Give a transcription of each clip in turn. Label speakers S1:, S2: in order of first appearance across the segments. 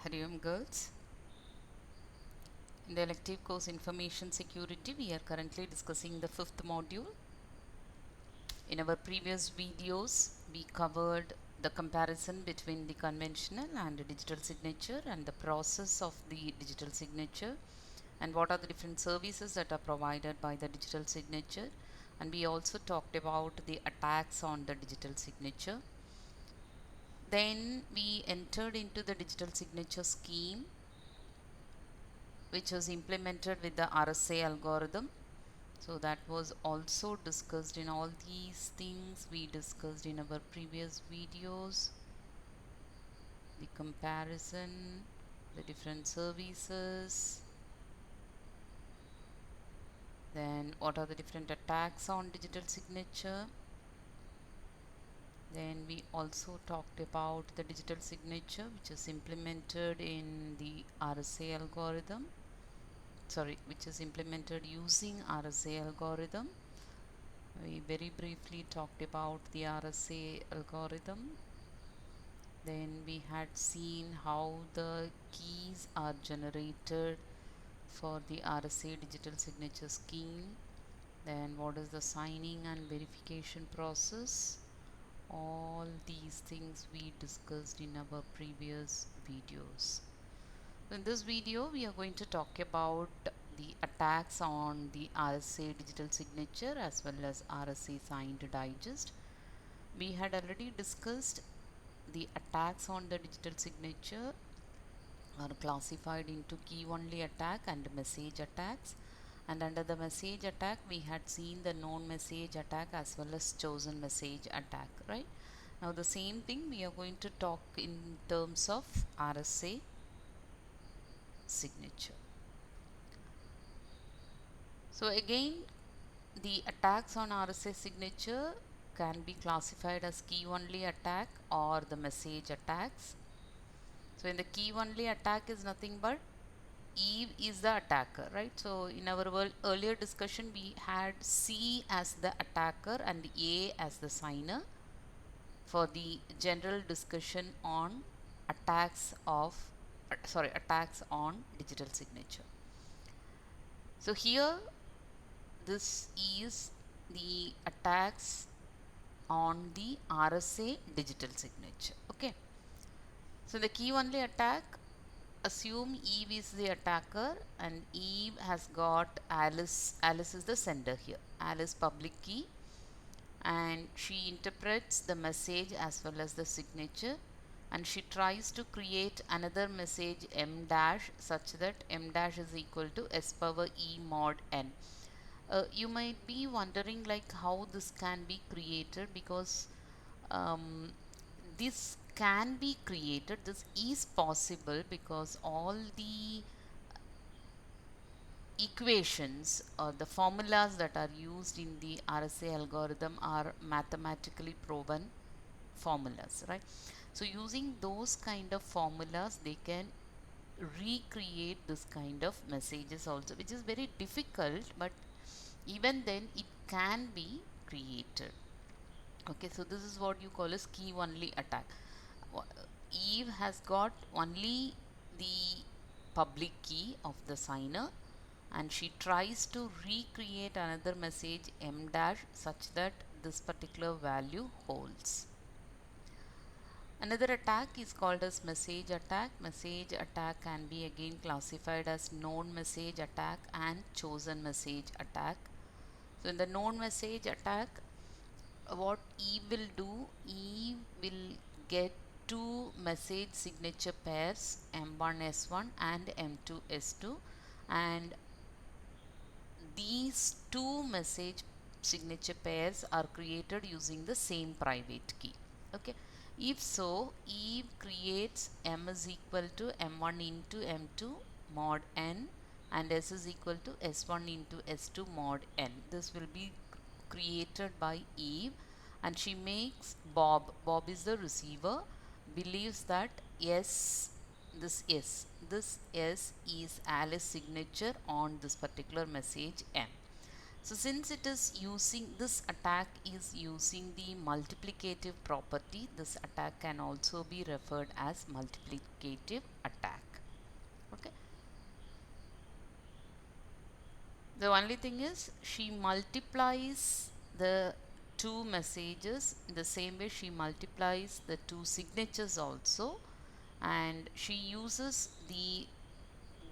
S1: Hariom girls. In the elective course Information Security, we are currently discussing the fifth module. In our previous videos, we covered the comparison between the conventional and the digital signature and the process of the digital signature and what are the different services that are provided by the digital signature. And we also talked about the attacks on the digital signature. Then we entered into the digital signature scheme, which was implemented with the RSA algorithm. So that was also discussed. In all these things we discussed in our previous videos. The comparison, the different services, then what are the different attacks on digital signature. Then we also talked about the digital signature which is implemented in the RSA algorithm, which is implemented using RSA algorithm. We very briefly talked about the RSA algorithm. Then we had seen how the keys are generated for the RSA digital signature scheme. Then what is the signing and verification process. All these things we discussed in our previous videos. In this video we are going to talk about the attacks on the RSA digital signature as well as RSA signed digest. We had already discussed the attacks on the digital signature are classified into key only attack and message attacks, and under the message attack we had seen the known message attack as well as chosen message attack, right? Now the same thing we are going to talk in terms of RSA signature. So again, the attacks on RSA signature can be classified as key only attack or the message attacks. So in the key only attack is nothing but Eve is the attacker, right? So in our earlier discussion we had C as the attacker and A as the signer for the general discussion on attacks on digital signature. So here this is the attacks on the RSA digital signature. Okay, so the key only attack, assume Eve is the attacker and Eve has got Alice. Alice is the sender here. Alice public key, and she interprets the message as well as the signature, and she tries to create another message M dash such that M dash is equal to S power E mod N. You might be wondering like how this can be created, because this can be created, this is possible because all the equations or the formulas that are used in the RSA algorithm are mathematically proven formulas, right? So using those kind of formulas they can recreate this kind of messages also, which is very difficult, but even then it can be created. Okay, so this is what you call as key only attack. Eve has got only the public key of the signer, and she tries to recreate another message M dash such that this particular value holds. Another attack is called as message attack. Message attack can be again classified as known message attack and chosen message attack. So in the known message attack, what Eve will do, Eve will get two message signature pairs M1 S1 and M2 S2, and these two message signature pairs are created using the same private key. Okay, if so, Eve creates M is equal to M1 into M2 mod N and S is equal to S1 into S2 mod N. This will be created by Eve, and she makes Bob is the receiver, believes that this S is Alice's signature on this particular message M. So since it is using, this attack is using the multiplicative property, this attack can also be referred as multiplicative attack. Okay. The only thing is she multiplies the two messages in the same way she multiplies the two signatures also, and she uses the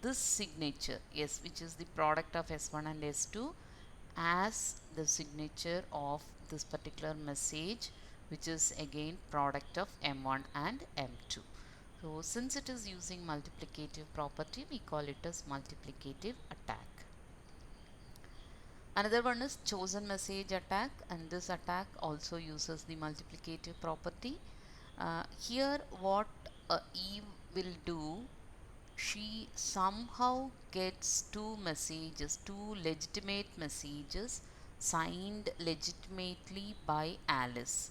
S1: this signature S, which is the product of S1 and S2, as the signature of this particular message, which is again product of M1 and M2. So since it is using multiplicative property, we call it as multiplicative attack. Another one is chosen message attack, and this attack also uses the multiplicative property. Here what Eve will do, she somehow gets two messages, two legitimate messages signed legitimately by Alice,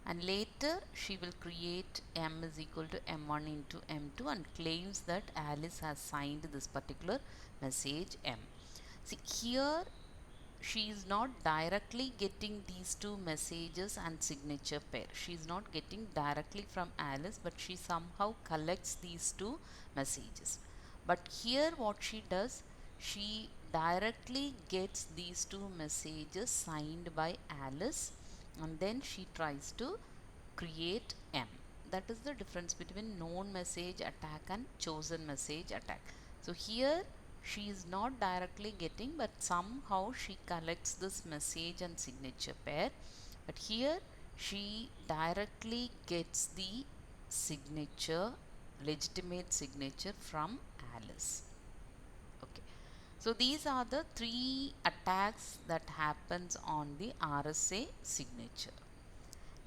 S1: and later she will create M is equal to M1 into M2 and claims that Alice has signed this particular message M. See, here she is not directly getting these two messages and signature pair. She is not getting directly from Alice, but she somehow collects these two messages. But here what she does, she directly gets these two messages signed by Alice, and then she tries to create M. That is the difference between known message attack and chosen message attack. So here she is not directly getting, but somehow she collects this message and signature pair. But here she directly gets the signature, legitimate signature from Alice. Okay. So these are the three attacks that happens on the RSA signature.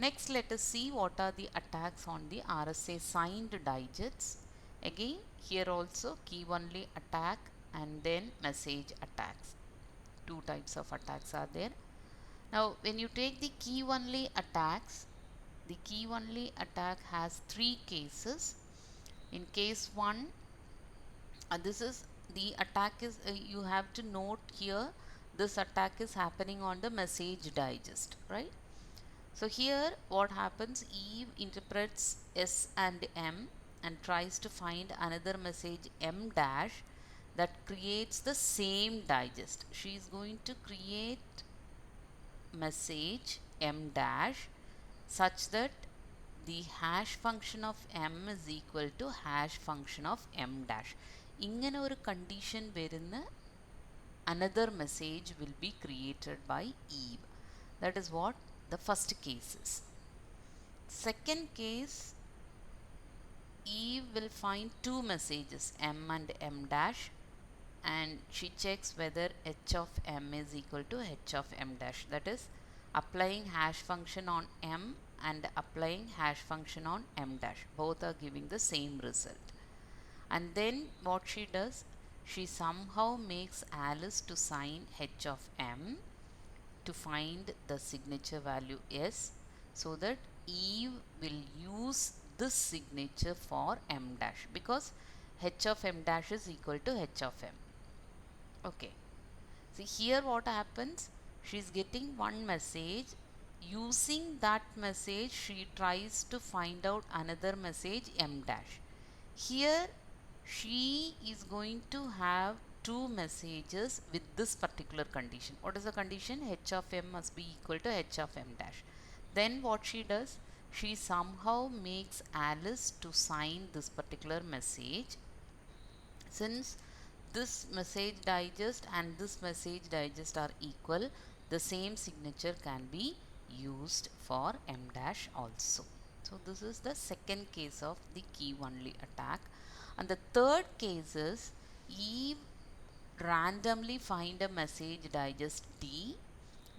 S1: Next, let us see what are the attacks on the RSA signed digits. Again, here also key only attack and then message attacks. Two types of attacks are there. Now, when you take the key only attacks, the key only attack has three cases. In case 1, this is the attack is, you have to note here, this attack is happening on the message digest, right? So here what happens, Eve interprets S and M and tries to find another message M dash that creates the same digest. She is going to create message M dash such that the hash function of M is equal to hash function of M dash. ഇങ്ങനെ ഒരു condition വരുന്ന another message will be created by Eve. That is what the first case is. Second case, Eve will find two messages M and M dash, and she checks whether h of M is equal to h of M dash. That is applying hash function on M and applying hash function on M dash. Both are giving the same result. And then what she does, she somehow makes Alice to sign h of M to find the signature value S, so that Eve will use this signature for M dash, because h of M dash is equal to h of M. Okay. See here what happens, she is getting one message. Using that message she tries to find out another message M dash. Here she is going to have two messages with this particular condition. What is the condition? H of M must be equal to h of M dash. Then what she does, she somehow makes Alice to sign this particular message. Since this message digest and this message digest are equal, the same signature can be used for M dash also. So this is the second case of the key only attack. And the third case is Eve randomly find a message digest D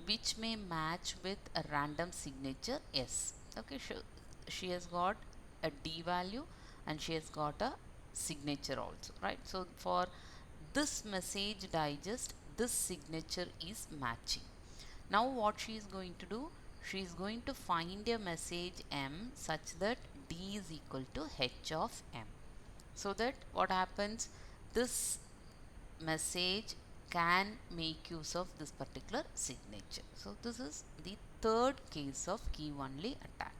S1: which may match with a random signature S. Okay, she has got a D value and she has got a signature also, right? So for this message digest, this signature is matching. Now what she is going to do, she is going to find a message M such that D is equal to h of M, so that what happens, this message can make use of this particular signature. So this is the third case of key only attack.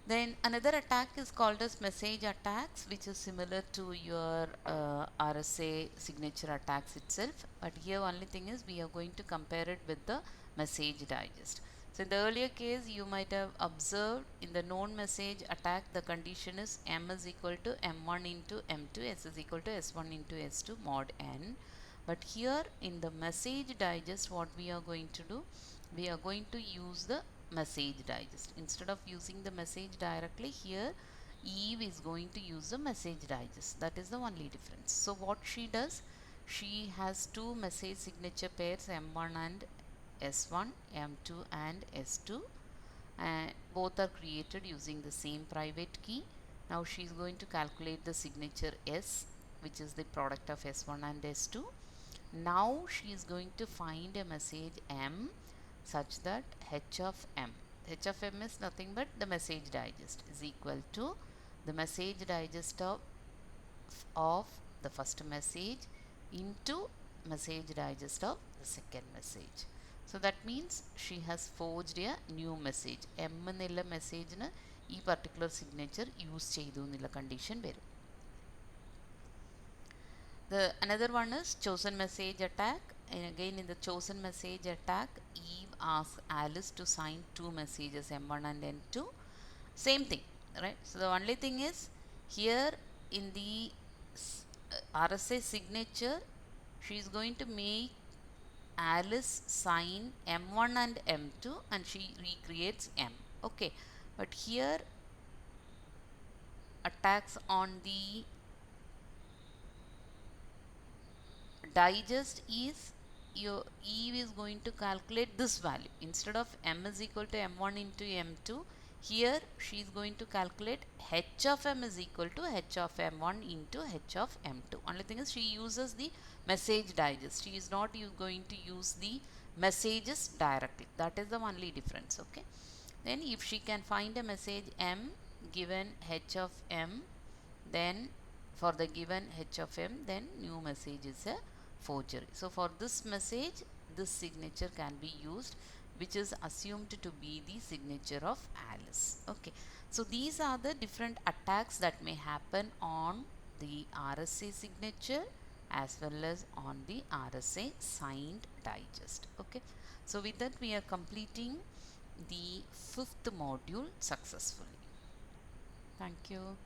S1: Then another attack is called as message attacks, which is similar to your RSA signature attacks itself, but here only thing is we are going to compare it with the message digest. So in the earlier case you might have observed in the known message attack the condition is m is equal to m1 into m2, s is equal to s1 into s2 mod n. But here in the message digest what we are going to do, we are going to use the message digest. Instead of using the message directly, here Eve is going to use the message digest. That is the only difference. So what she does, she has two message signature pairs m1 and s1, m2 and s2, and both are created using the same private key. Now she is going to calculate the signature s, which is the product of s1 and s2. Now she is going to find a message m such that h of m is nothing but the message digest is equal to the message digest of the first message into message digest of the second message. So that means she has forged a new message. M ennulla message na ee particular signature use cheyidu ennulla condition varum. The another one is chosen message attack. And again in the chosen message attack, Eve asks Alice to sign two messages m1 and m2. Same thing, right? So the only thing is here in the RSA signature, she is going to make Alice sign m1 and m2 and she recreates m. Okay, but here attacks on the digest is your Eve is going to calculate this value. Instead of m is equal to m1 into m2, here she is going to calculate h of m is equal to h of m1 into h of m2. Only thing is she uses the message digest. She is not going to use the messages directly. That is the only difference. Okay, then if she can find a message m given h of m, then for the given h of m, then new message is a forgery. So for this message, this signature can be used, which is assumed to be the signature of Alice. Okay, so these are the different attacks that may happen on the RSA signature as well as on the RSA signed digest. Okay, so with that we are completing the 5th module successfully. Thank you.